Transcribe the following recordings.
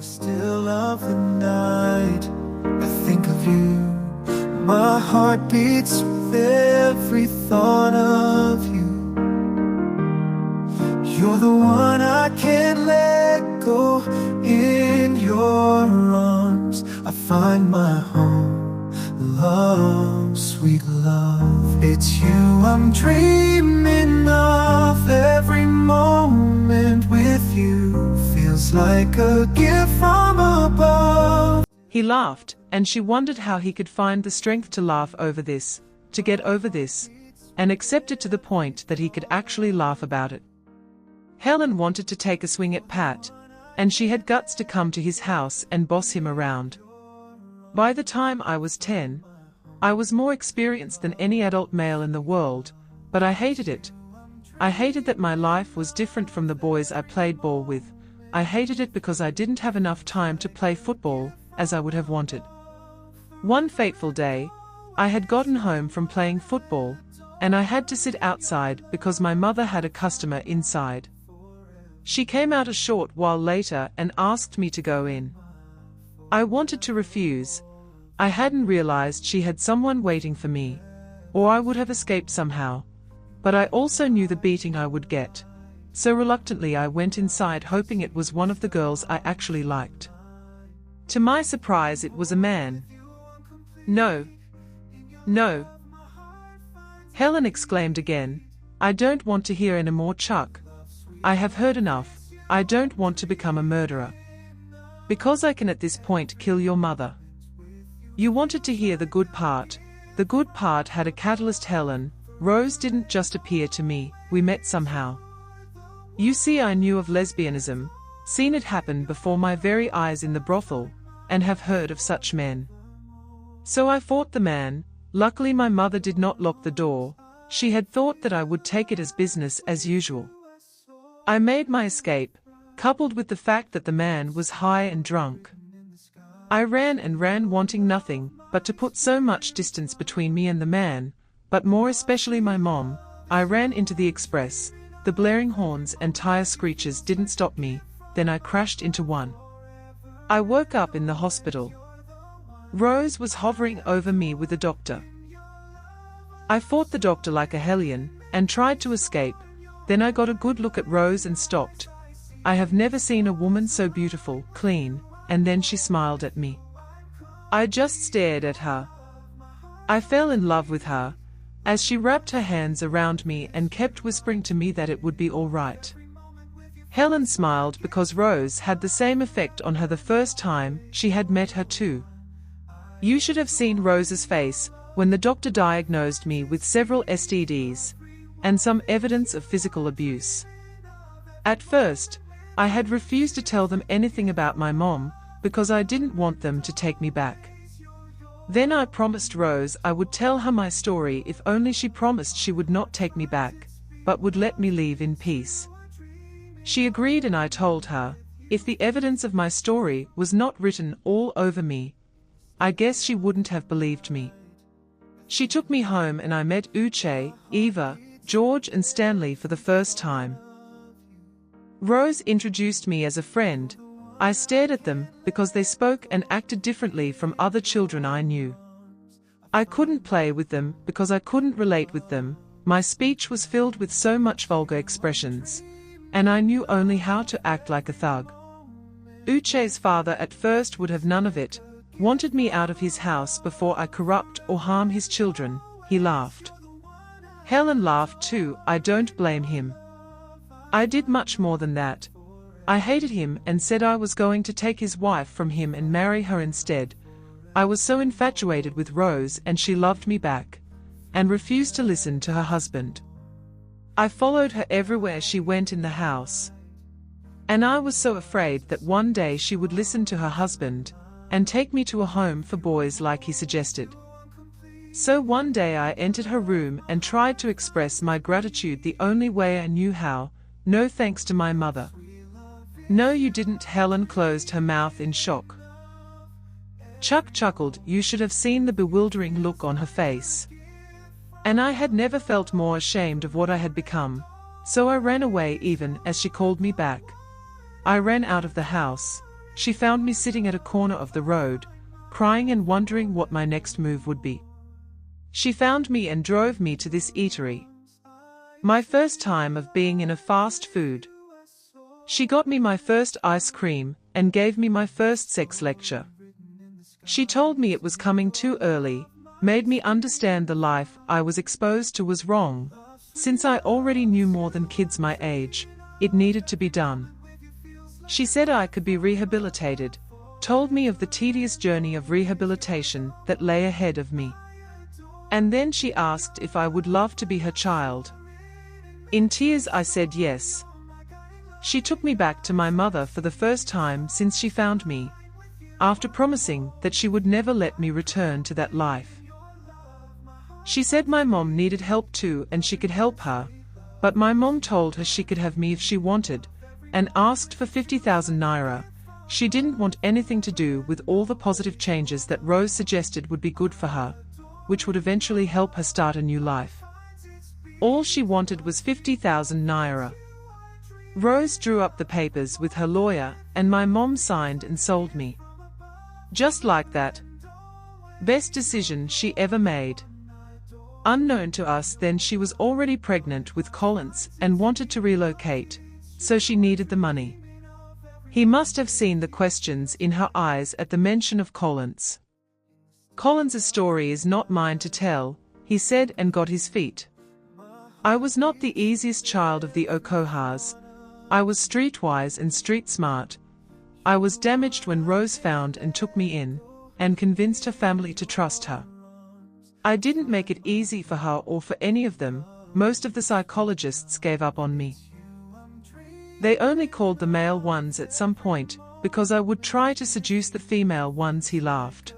still of the night, I think of you. My heart beats with every thought of you. You're the one I can't let go. In your arms I find my home. Love, sweet love, it's you I'm dreaming of. Every moment with you feels like a gift from above. He laughed, and she wondered how he could find the strength to laugh over this, to get over this, and accept it to the point that he could actually laugh about it. Helen wanted to take a swing at Pat, and she had guts to come to his house and boss him around. By the time I was 10, I was more experienced than any adult male in the world, but I hated it. I hated that my life was different from the boys I played ball with. I hated it because I didn't have enough time to play football as I would have wanted. One fateful day, I had gotten home from playing football, and I had to sit outside because my mother had a customer inside. She came out a short while later and asked me to go in. I wanted to refuse. I hadn't realized she had someone waiting for me, or I would have escaped somehow. But I also knew the beating I would get. So reluctantly I went inside, hoping it was one of the girls I actually liked. To my surprise, it was a man. No. No. Helen exclaimed again. I don't want to hear any more, Chuck. I have heard enough. I don't want to become a murderer. Because I can at this point kill your mother. You wanted to hear the good part. The good part had a catalyst, Helen. Rose didn't just appear to me, we met somehow. You see, I knew of lesbianism, seen it happen before my very eyes in the brothel, and have heard of such men. So I fought the man. Luckily my mother did not lock the door. She had thought that I would take it as business as usual. I made my escape, coupled with the fact that the man was high and drunk. I ran and ran, wanting nothing but to put so much distance between me and the man, but more especially my mom. I ran into the express. The blaring horns and tire screeches didn't stop me. Then I crashed into one. I woke up in the hospital. Rose was hovering over me with a doctor. I fought the doctor like a hellion and tried to escape. Then I got a good look at Rose and stopped. I have never seen a woman so beautiful, clean, and then she smiled at me. I just stared at her. I fell in love with her, as she wrapped her hands around me and kept whispering to me that it would be all right. Helen smiled because Rose had the same effect on her the first time she had met her too. You should have seen Rose's face when the doctor diagnosed me with several STDs and some evidence of physical abuse. At first, I had refused to tell them anything about my mom because I didn't want them to take me back. Then I promised Rose I would tell her my story if only she promised she would not take me back, but would let me leave in peace. She agreed, and I told her, if the evidence of my story was not written all over me, I guess she wouldn't have believed me. She took me home and I met Uche, Eva, George and Stanley for the first time. Rose introduced me as a friend. I stared at them because they spoke and acted differently from other children I knew. I couldn't play with them because I couldn't relate with them. My speech was filled with so much vulgar expressions, and I knew only how to act like a thug. Uche's father at first would have none of it, wanted me out of his house before I corrupt or harm his children. He laughed. Helen laughed too. I don't blame him. I did much more than that. I hated him and said I was going to take his wife from him and marry her instead. I was so infatuated with Rose, and she loved me back, and refused to listen to her husband. I followed her everywhere she went in the house. And I was so afraid that one day she would listen to her husband, and take me to a home for boys like he suggested. So one day I entered her room and tried to express my gratitude the only way I knew how. No thanks to my mother. No, you didn't. Helen closed her mouth in shock. Chuck chuckled. You should have seen the bewildering look on her face. And I had never felt more ashamed of what I had become, so I ran away even as she called me back. I ran out of the house. she found me sitting at a corner of the road, crying and wondering what my next move would be. She found me and drove me to this eatery. My first time of being in a fast food. She got me my first ice cream and gave me my first sex lecture. She told me it was coming too early, made me understand the life I was exposed to was wrong. Since I already knew more than kids my age, it needed to be done. She said I could be rehabilitated, told me of the tedious journey of rehabilitation that lay ahead of me. And then she asked if I would love to be her child. In tears I said yes. She took me back to my mother for the first time since she found me, after promising that she would never let me return to that life. She said my mom needed help too and she could help her, but my mom told her she could have me if she wanted, and asked for 50,000 naira. She didn't want anything to do with all the positive changes that Rose suggested would be good for her, which would eventually help her start a new life. All she wanted was 50,000 naira. Rose drew up the papers with her lawyer, and my mom signed and sold me. Just like that. Best decision she ever made. Unknown to us then, she was already pregnant with Collins and wanted to relocate, so she needed the money. He must have seen the questions in her eyes at the mention of Collins. Collins's story is not mine to tell, he said, and got his feet. I was not the easiest child of the Okohas. I was streetwise and street smart. I was damaged when Rose found and took me in, and convinced her family to trust her. I didn't make it easy for her or for any of them. Most of the psychologists gave up on me. They only called the male ones at some point, because I would try to seduce the female ones, he laughed.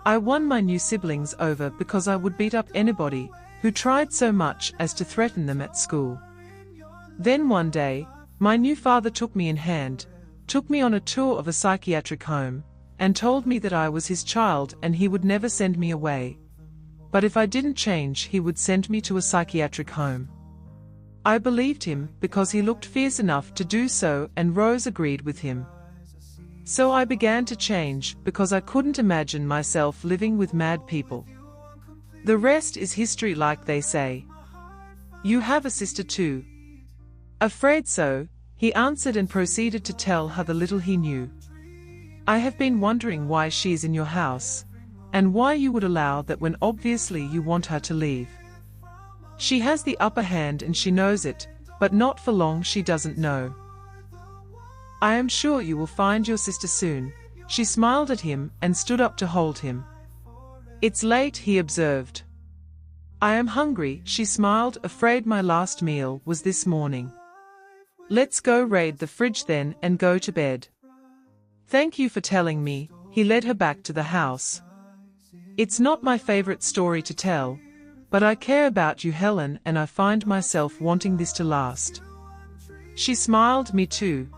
I won my new siblings over because I would beat up anybody who tried so much as to threaten them at school. Then one day, my new father took me in hand, took me on a tour of a psychiatric home, and told me that I was his child and he would never send me away. But if I didn't change, he would send me to a psychiatric home. I believed him because he looked fierce enough to do so, and Rose agreed with him. So I began to change because I couldn't imagine myself living with mad people. The rest is history, like they say. You have a sister too. Afraid so, he answered and proceeded to tell her the little he knew. I have been wondering why she's in your house, and why you would allow that when obviously you want her to leave. She has the upper hand and she knows it, but not for long. She doesn't know. I am sure you will find your sister soon. She smiled at him and stood up to hold him. It's late, he observed. I am hungry, she smiled, afraid my last meal was this morning. Let's go raid the fridge then and go to bed. Thank you for telling me. He led her back to the house. It's not my favorite story to tell, but I care about you, Helen, and I find myself wanting this to last. She smiled, me too.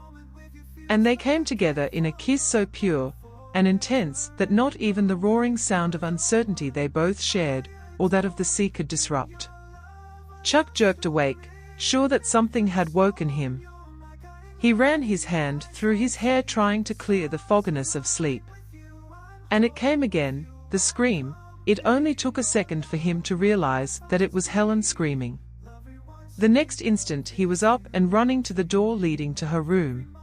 And they came together in a kiss so pure and intense that not even the roaring sound of uncertainty they both shared, or that of the sea, could disrupt. Chuck jerked awake, sure that something had woken him. He ran his hand through his hair, trying to clear the fogginess of sleep. And it came again, the scream. It only took a second for him to realize that it was Helen screaming. The next instant he was up and running to the door leading to her room.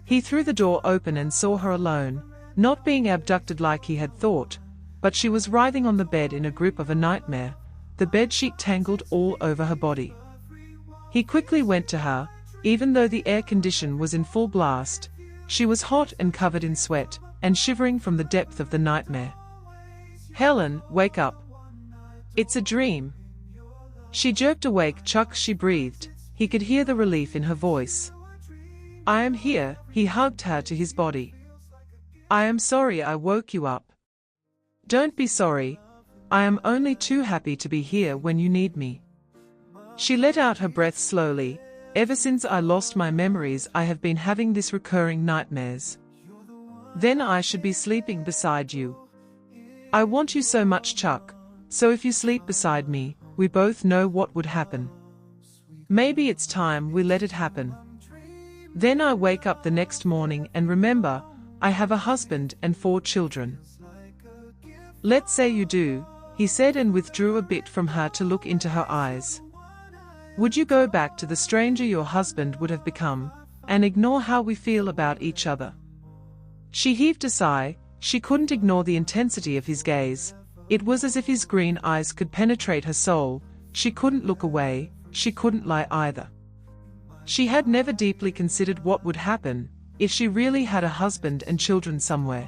He threw the door open and saw her alone, not being abducted like he had thought, but she was writhing on the bed in a grip of a nightmare, the bedsheet tangled all over her body. He quickly went to her, even though the air condition was in full blast. She was hot and covered in sweat, and shivering from the depth of the nightmare. Helen, wake up. It's a dream. She jerked awake. Chuck, she breathed. He could hear the relief in her voice. I am here, he hugged her to his body. I am sorry I woke you up. Don't be sorry. I am only too happy to be here when you need me. She let out her breath slowly. Ever since I lost my memories, I have been having these recurring nightmares. Then I should be sleeping beside you. I want you so much, Chuck, so if you sleep beside me, we both know what would happen. Maybe it's time we let it happen. Then I wake up the next morning and remember, I have a husband and 4 children. Let's say you do, he said and withdrew a bit from her to look into her eyes. Would you go back to the stranger your husband would have become, and ignore how we feel about each other? She heaved a sigh. She couldn't ignore the intensity of his gaze. It was as if his green eyes could penetrate her soul. She couldn't look away, she couldn't lie either. She had never deeply considered what would happen if she really had a husband and children somewhere.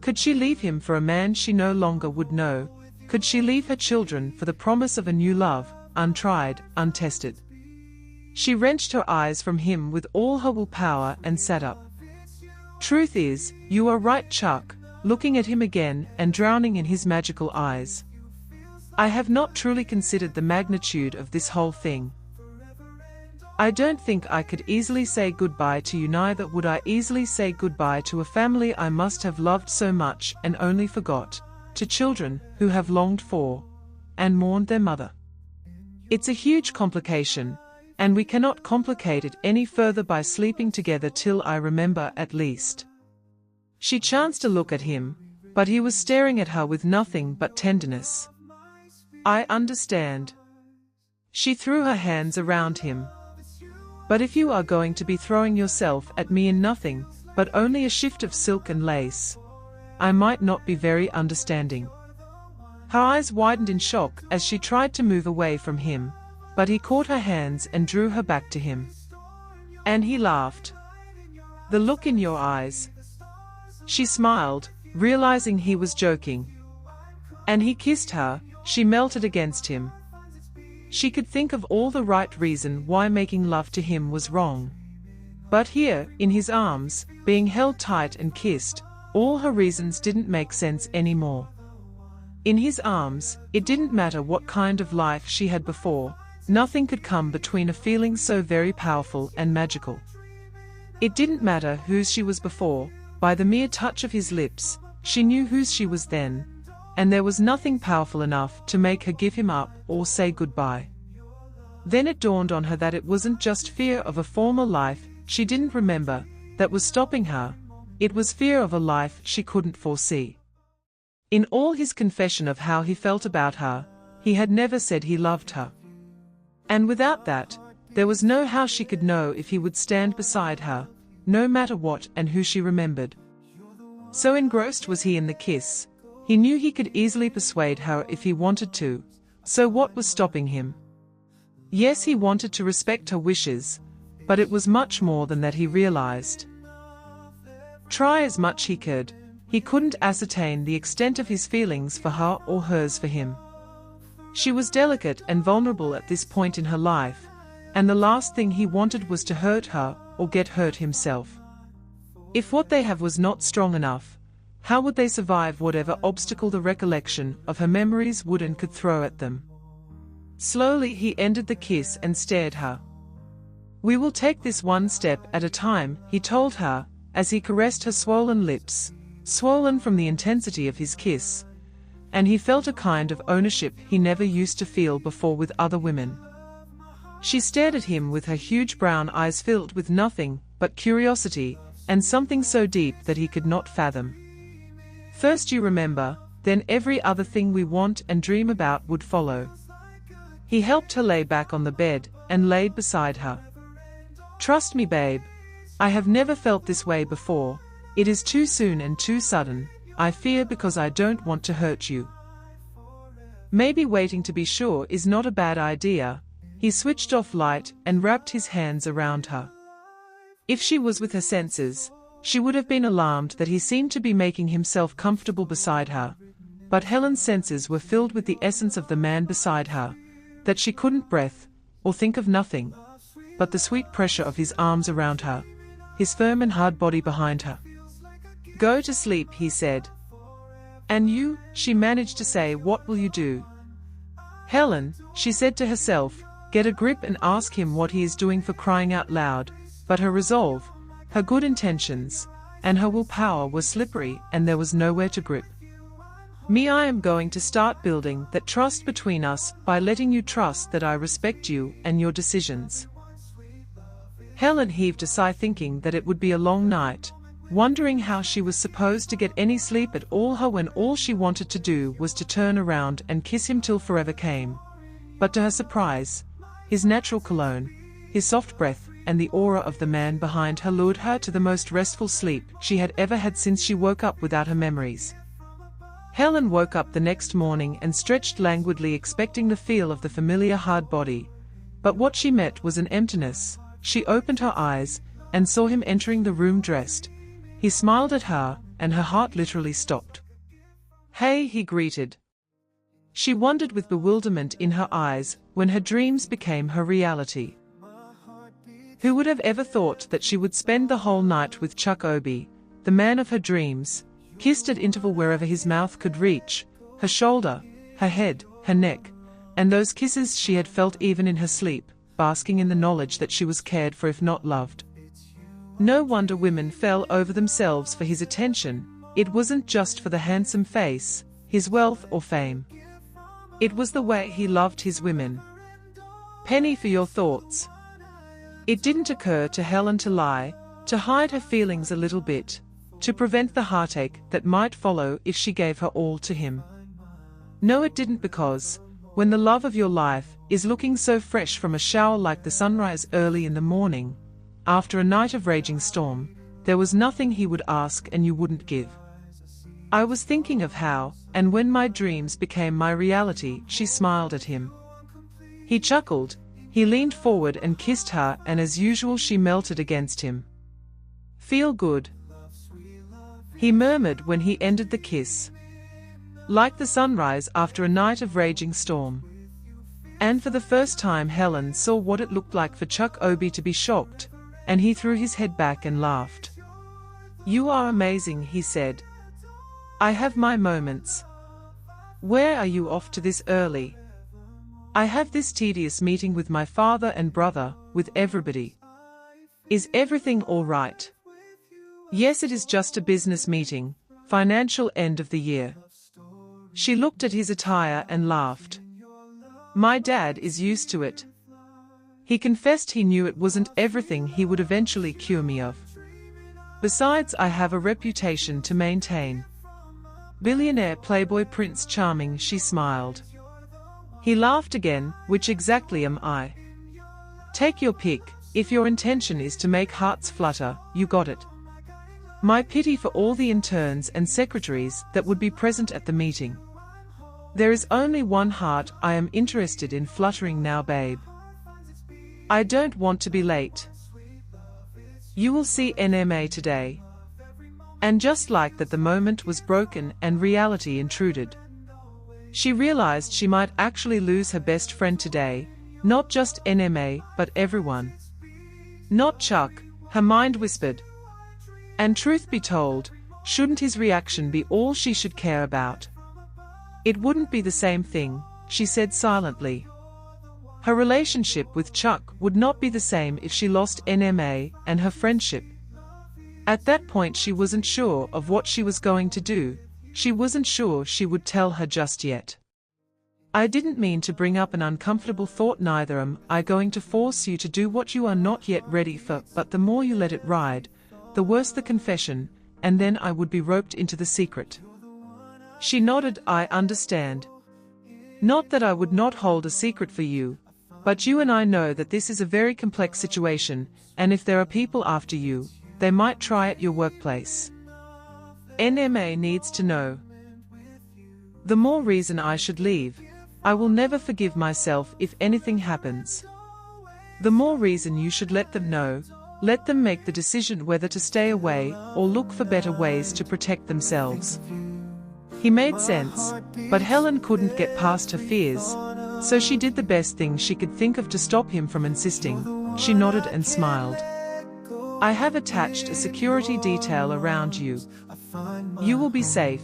Could she leave him for a man she no longer would know? Could she leave her children for the promise of a new love, untried, untested? She wrenched her eyes from him with all her willpower and sat up. Truth is, you are right, Chuck, looking at him again and drowning in his magical eyes. I have not truly considered the magnitude of this whole thing. I don't think I could easily say goodbye to you, neither would I easily say goodbye to a family I must have loved so much and only forgot, to children who have longed for and mourned their mother. It's a huge complication, and we cannot complicate it any further by sleeping together till I remember at least. She chanced to look at him, but he was staring at her with nothing but tenderness. I understand. She threw her hands around him. But if you are going to be throwing yourself at me in nothing, but only a shift of silk and lace, I might not be very understanding. Her eyes widened in shock as she tried to move away from him, but he caught her hands and drew her back to him. And he laughed. The look in your eyes. She smiled, realizing he was joking. And he kissed her. She melted against him. She could think of all the right reason why making love to him was wrong. But here, in his arms, being held tight and kissed, all her reasons didn't make sense anymore. In his arms, it didn't matter what kind of life she had before, nothing could come between a feeling so very powerful and magical. It didn't matter whose she was before, by the mere touch of his lips, she knew whose she was then, and there was nothing powerful enough to make her give him up or say goodbye. Then it dawned on her that it wasn't just fear of a former life she didn't remember that was stopping her, it was fear of a life she couldn't foresee. In all his confession of how he felt about her, he had never said he loved her. And without that, there was no how she could know if he would stand beside her, no matter what and who she remembered. So engrossed was he in the kiss, he knew he could easily persuade her if he wanted to, so what was stopping him? Yes, he wanted to respect her wishes, but it was much more than that, he realized. Try as much he couldn't ascertain the extent of his feelings for her or hers for him. She was delicate and vulnerable at this point in her life, and the last thing he wanted was to hurt her or get hurt himself. If what they have was not strong enough, how would they survive whatever obstacle the recollection of her memories would and could throw at them? Slowly he ended the kiss and stared her. We will take this one step at a time, he told her, as he caressed her swollen lips, swollen from the intensity of his kiss, and he felt a kind of ownership he never used to feel before with other women. She stared at him with her huge brown eyes filled with nothing but curiosity and something so deep that he could not fathom. First you remember, then every other thing we want and dream about would follow. He helped her lay back on the bed and laid beside her. Trust me, babe. I have never felt this way before. It is too soon and too sudden, I fear, because I don't want to hurt you. Maybe waiting to be sure is not a bad idea. He switched off light and wrapped his hands around her. If she was with her senses, she would have been alarmed that he seemed to be making himself comfortable beside her, but Helen's senses were filled with the essence of the man beside her, that she couldn't breathe, or think of nothing, but the sweet pressure of his arms around her, his firm and hard body behind her. Go to sleep, he said. And you, she managed to say, what will you do? Helen, she said to herself, get a grip and ask him what he is doing, for crying out loud, but her resolve, her good intentions, and her willpower were slippery and there was nowhere to grip. Me, I am going to start building that trust between us by letting you trust that I respect you and your decisions. Helen heaved a sigh, thinking that it would be a long night, wondering how she was supposed to get any sleep at all when all she wanted to do was to turn around and kiss him till forever came. But to her surprise, his natural cologne, his soft breath, and the aura of the man behind her lured her to the most restful sleep she had ever had since she woke up without her memories. Helen woke up the next morning and stretched languidly, expecting the feel of the familiar hard body. But what she met was an emptiness. She opened her eyes and saw him entering the room dressed. He smiled at her, and her heart literally stopped. "Hey," he greeted. She wondered with bewilderment in her eyes when her dreams became her reality. Who would have ever thought that she would spend the whole night with Chuck Obi, the man of her dreams, kissed at interval wherever his mouth could reach, her shoulder, her head, her neck, and those kisses she had felt even in her sleep, basking in the knowledge that she was cared for if not loved. No wonder women fell over themselves for his attention. It wasn't just for the handsome face, his wealth or fame. It was the way he loved his women. Penny for your thoughts. It didn't occur to Helen to lie, to hide her feelings a little bit, to prevent the heartache that might follow if she gave her all to him. No, it didn't, because when the love of your life is looking so fresh from a shower like the sunrise early in the morning, after a night of raging storm, there was nothing he would ask and you wouldn't give. I was thinking of how, and when my dreams became my reality, she smiled at him. He chuckled, he leaned forward and kissed her, and as usual she melted against him. "Feel good," he murmured when he ended the kiss. Like the sunrise after a night of raging storm. And for the first time Helen saw what it looked like for Chuck Obi to be shocked, and he threw his head back and laughed. "You are amazing," he said. "I have my moments." "Where are you off to this early?" "I have this tedious meeting with my father and brother, with everybody." "Is everything all right?" "Yes, it is just a business meeting, financial end of the year." She looked at his attire and laughed. "My dad is used to it." He confessed he knew it wasn't everything he would eventually cure me of. "Besides, I have a reputation to maintain." "Billionaire, playboy, prince charming," she smiled. He laughed again. "Which exactly am I?" "Take your pick. If your intention is to make hearts flutter, you got it." My pity for all the interns and secretaries that would be present at the meeting. There is only one heart I am interested in fluttering now, babe. I don't want to be late. You will see NMA today. And just like that, the moment was broken and reality intruded. She realized she might actually lose her best friend today, not just NMA, but everyone. Not Chuck, her mind whispered. And truth be told, shouldn't his reaction be all she should care about? It wouldn't be the same thing, she said silently. Her relationship with Chuck would not be the same if she lost NMA and her friendship. At that point she wasn't sure of what she was going to do. She wasn't sure she would tell her just yet. "I didn't mean to bring up an uncomfortable thought, neither am I going to force you to do what you are not yet ready for, but the more you let it ride, the worse the confession, and then I would be roped into the secret." She nodded. "I understand. Not that I would not hold a secret for you, but you and I know that this is a very complex situation, and if there are people after you, they might try at your workplace. NMA needs to know. The more reason I should leave. I will never forgive myself if anything happens. The more reason you should let them know. Let them make the decision whether to stay away or look for better ways to protect themselves." He made sense, but Helen couldn't get past her fears, so she did the best thing she could think of to stop him from insisting. She nodded and smiled. "I have attached a security detail around you. You will be safe.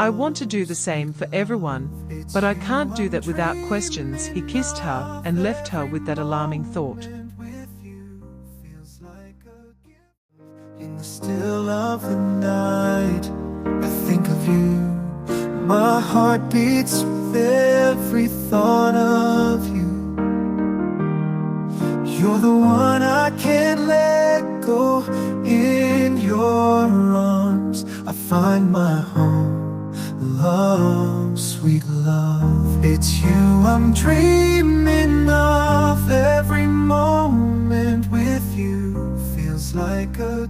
I want to do the same for everyone, but I can't do that without questions." He kissed her and left her with that alarming thought. In the still of the night, I think of you. My heart beats with every thought of you. You're the one I can't let go. In your arms I find my home. Love, sweet love, it's you I'm dreaming of. Every moment with you feels like a